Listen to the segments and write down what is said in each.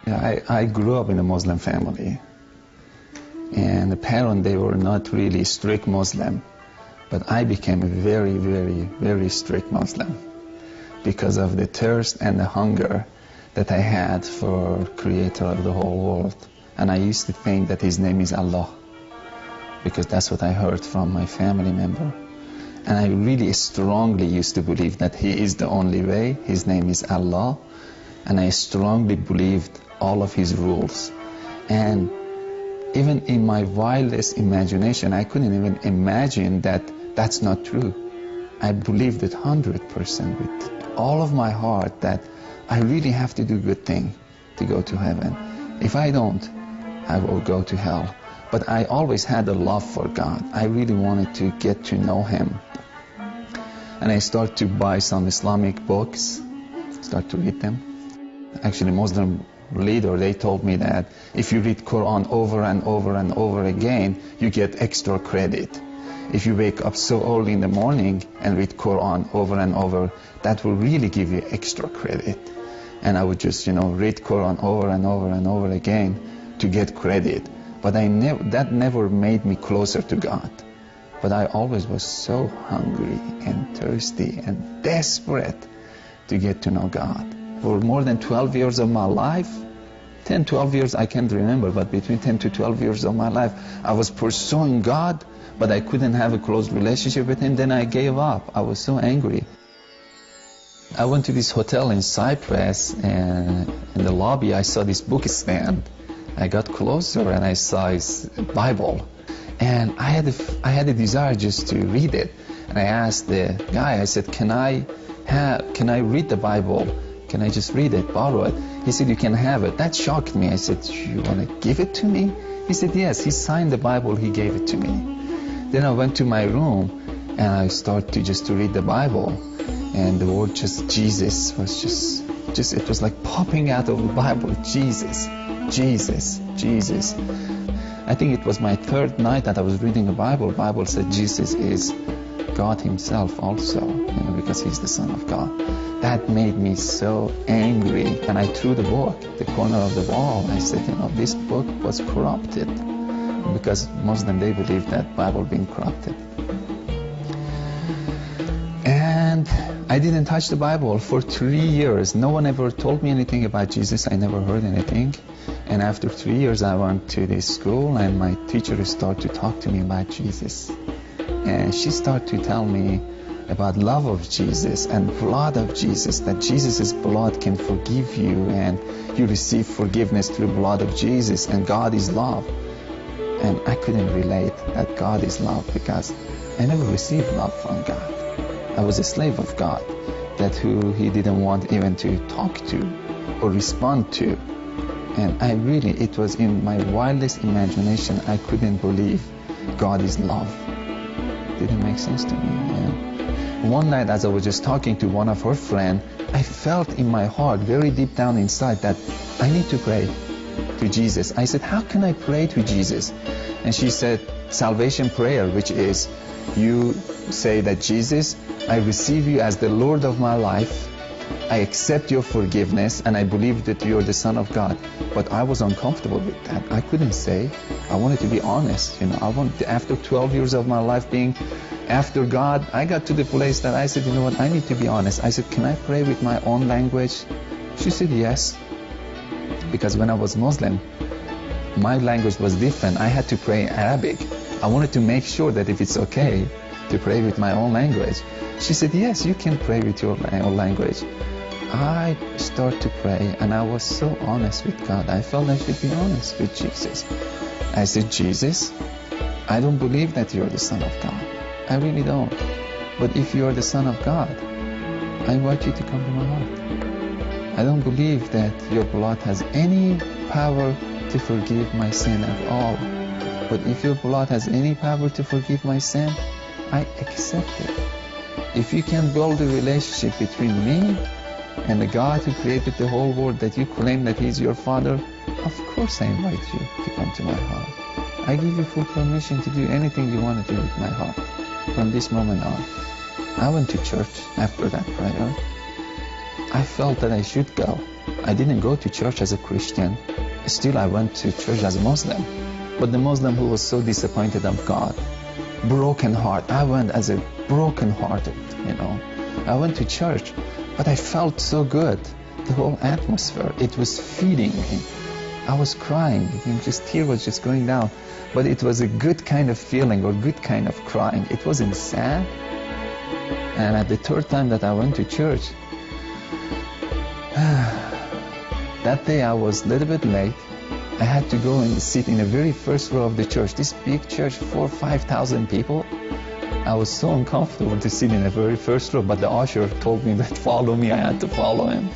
Yeah, I grew up in a Muslim family, and the parents, they were not really strict Muslim, but I became a very, very, very strict Muslim because of the thirst and the hunger that I had for Creator of the whole world. And I used to think that His name is Allah, because that's what I heard from my family member. And I really strongly used to believe that He is the only way, His name is Allah, and I strongly believed all of His rules. And even in my wildest imagination, I couldn't even imagine that that's not true. I believed it 100% with all of my heart that I really have to do good thing to go to heaven. If I don't, I will go to hell. But I always had a love for God. I really wanted to get to know Him. And I started to buy some Islamic books, start to read them. Actually, Muslim leader, they told me that if you read Quran over and over and over again, you get extra credit. If you wake up so early in the morning and read Quran over and over, that will really give you extra credit. And I would just, read Quran over and over and over again to get credit. But that never made me closer to God. But I always was so hungry and thirsty and desperate to get to know God. For more than 12 years of my life, 10, 12 years, I can't remember, but between 10 to 12 years of my life, I was pursuing God, but I couldn't have a close relationship with Him. Then I gave up. I was so angry. I went to this hotel in Cyprus, and in the lobby, I saw this book stand. I got closer and I saw His Bible. And I had a desire just to read it. And I asked the guy, I said, can I read the Bible? Can I just read it, borrow it? He said, you can have it. That shocked me. I said, you want to give it to me? He said, yes. He signed the Bible. He gave it to me. Then I went to my room and I started to read the Bible. And the word just Jesus was just it was like popping out of the Bible. Jesus, Jesus, Jesus. I think it was my third night that I was reading the Bible. The Bible said Jesus is God Himself also, because He's the Son of God. That made me so angry, and I threw the book, the corner of the wall. I said, this book was corrupted, because Muslim, they believe that Bible being corrupted. And I didn't touch the Bible for 3 years. No one ever told me anything about Jesus. I never heard anything. And after 3 years, I went to this school, and my teacher started to talk to me about Jesus. And she started to tell me about love of Jesus and blood of Jesus, that Jesus' blood can forgive you, and you receive forgiveness through the blood of Jesus, and God is love. And I couldn't relate that God is love, because I never received love from God. I was a slave of God, that who He didn't want even to talk to or respond to. And it was in my wildest imagination, I couldn't believe God is love. Didn't make sense to me. One night, as I was just talking to one of her friends, I felt in my heart, very deep down inside, that I need to pray to Jesus. I said, how can I pray to Jesus? And she said, salvation prayer, which is, you say that Jesus, I receive you as the Lord of my life. I accept your forgiveness, and I believe that you're the Son of God. But I was uncomfortable with that. I couldn't say. I wanted to be honest. After 12 years of my life being after God, I got to the place that I said, I need to be honest. I said, can I pray with my own language? She said, yes. Because when I was Muslim, my language was different. I had to pray Arabic. I wanted to make sure that if it's okay to pray with my own language. She said, yes, you can pray with your own language. I started to pray, and I was so honest with God. I felt I should be honest with Jesus. I said, Jesus, I don't believe that you're the Son of God. I really don't. But if you're the Son of God, I invite you to come to my heart. I don't believe that your blood has any power to forgive my sin at all. But if your blood has any power to forgive my sin, I accept it. If you can build a relationship between me and the God who created the whole world, that you claim that He's your Father, of course I invite you to come to my heart. I give you full permission to do anything you want to do with my heart from this moment on. I went to church after that prayer. I felt that I should go. I didn't go to church as a Christian. Still, I went to church as a Muslim. But the Muslim who was so disappointed of God, broken heart. I went as a broken-hearted, I went to church, but I felt so good. The whole atmosphere, it was feeding me. I was crying, tear was just going down. But it was a good kind of feeling or good kind of crying. It wasn't sad. And at the third time that I went to church, that day I was a little bit late. I had to go and sit in the very first row of the church. This big church, 4,000 or 5,000 people. I was so uncomfortable to sit in the very first row, but the usher told me that follow me. I had to follow him.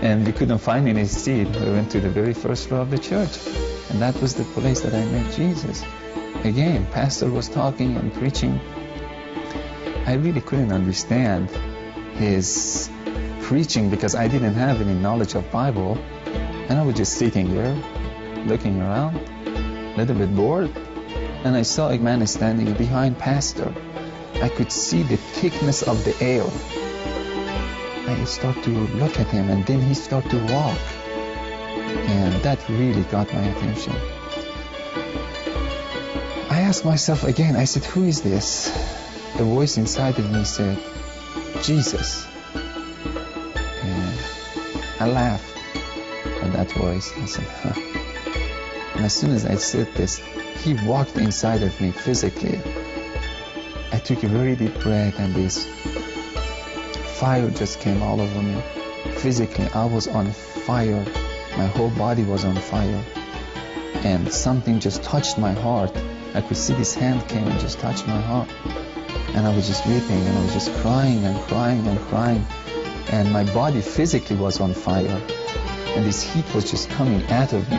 And we couldn't find any seat. We went to the very first row of the church. And that was the place that I met Jesus. Again, pastor was talking and preaching. I really couldn't understand his preaching because I didn't have any knowledge of Bible. And I was just sitting there, looking around, a little bit bored. And I saw a man standing behind pastor. I could see the thickness of the air. I started to look at him, and then he started to walk. And that really got my attention. I asked myself again, I said, who is this? The voice inside of me said, Jesus. And I laughed at that voice. I said, huh. And as soon as I said this, he walked inside of me physically. I took a very deep breath, and this fire just came all over me. Physically, I was on fire. My whole body was on fire. And something just touched my heart. I could see this hand came and just touched my heart. And I was just weeping, and I was just crying and crying and crying. And my body physically was on fire. And this heat was just coming out of me.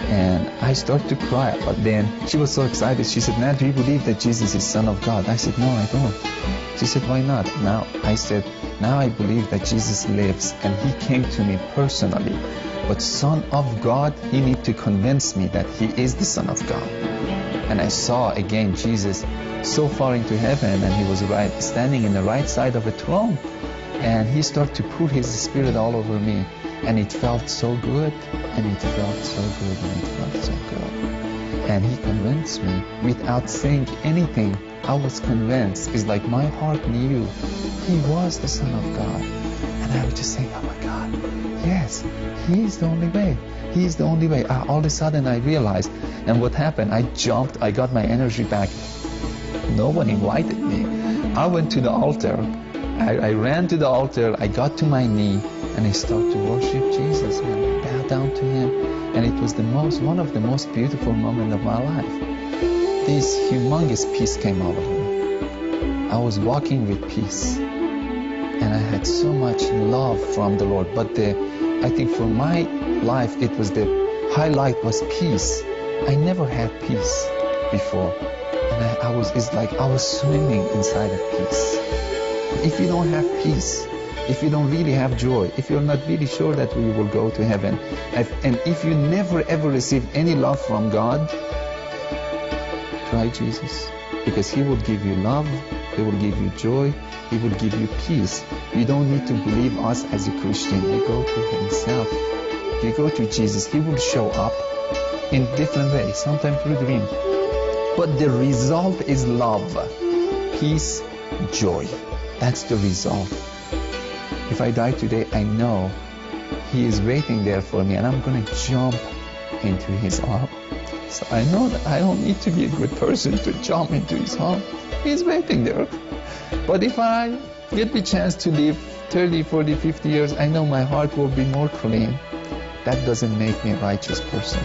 And I started to cry. But then she was so excited. She said, now do you believe that Jesus is Son of God? I said, no, I don't. She said, why not? Now I said, now I believe that Jesus lives and he came to me personally. But Son of God, he needs to convince me that he is the Son of God. And I saw again Jesus so far into heaven, and he was standing in the right side of a throne. And he started to pour his spirit all over me. And it felt so good, and it felt so good, and it felt so good. And he convinced me without saying anything. I was convinced. It's like my heart knew he was the Son of God. And I was just saying, oh my God, yes, he is the only way. He is the only way. All of a sudden I realized, and what happened, I jumped, I got my energy back. No one invited me. I went to the altar. I ran to the altar. I got to my knee, and I started to worship Jesus and bow down to him. And it was one of the most beautiful moments of my life. This humongous peace came over me. I was walking with peace, and I had so much love from the Lord. But I think for my life, it was the highlight was peace. I never had peace before, and it's like I was swimming inside of peace. If you don't have peace, if you don't really have joy, if you're not really sure that we will go to heaven, and if you never ever receive any love from God, try Jesus, because he will give you love, he will give you joy, he will give you peace. You don't need to believe us as a Christian. You go to himself. You go to Jesus. He will show up in different ways, sometimes through dream. But the result is love, peace, joy. That's the result. If I die today, I know he is waiting there for me, and I'm going to jump into his arms. So I know that I don't need to be a good person to jump into his arms. He's waiting there. But if I get the chance to live 30, 40, 50 years, I know my heart will be more clean. That doesn't make me a righteous person.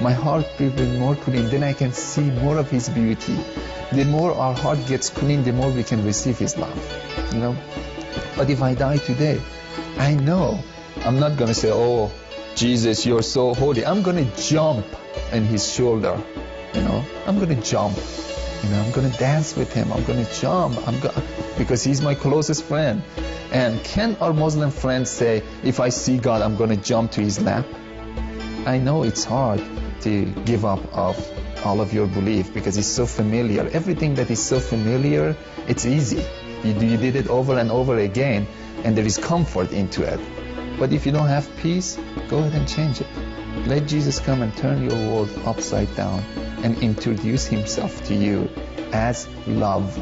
My heart will be more clean, then I can see more of his beauty. The more our heart gets clean, the more we can receive his love. But if I die today, I know I'm not going to say, oh, Jesus, you're so holy. I'm going to jump on his shoulder. I'm going to jump. I'm going to dance with him. I'm going to jump. Because he's my closest friend. And can our Muslim friends say, if I see God, I'm going to jump to his lap? I know it's hard to give up of all of your belief because it's so familiar. Everything that is so familiar, it's easy. You did it over and over again, and there is comfort into it. But if you don't have peace, go ahead and change it. Let Jesus come and turn your world upside down and introduce himself to you as love.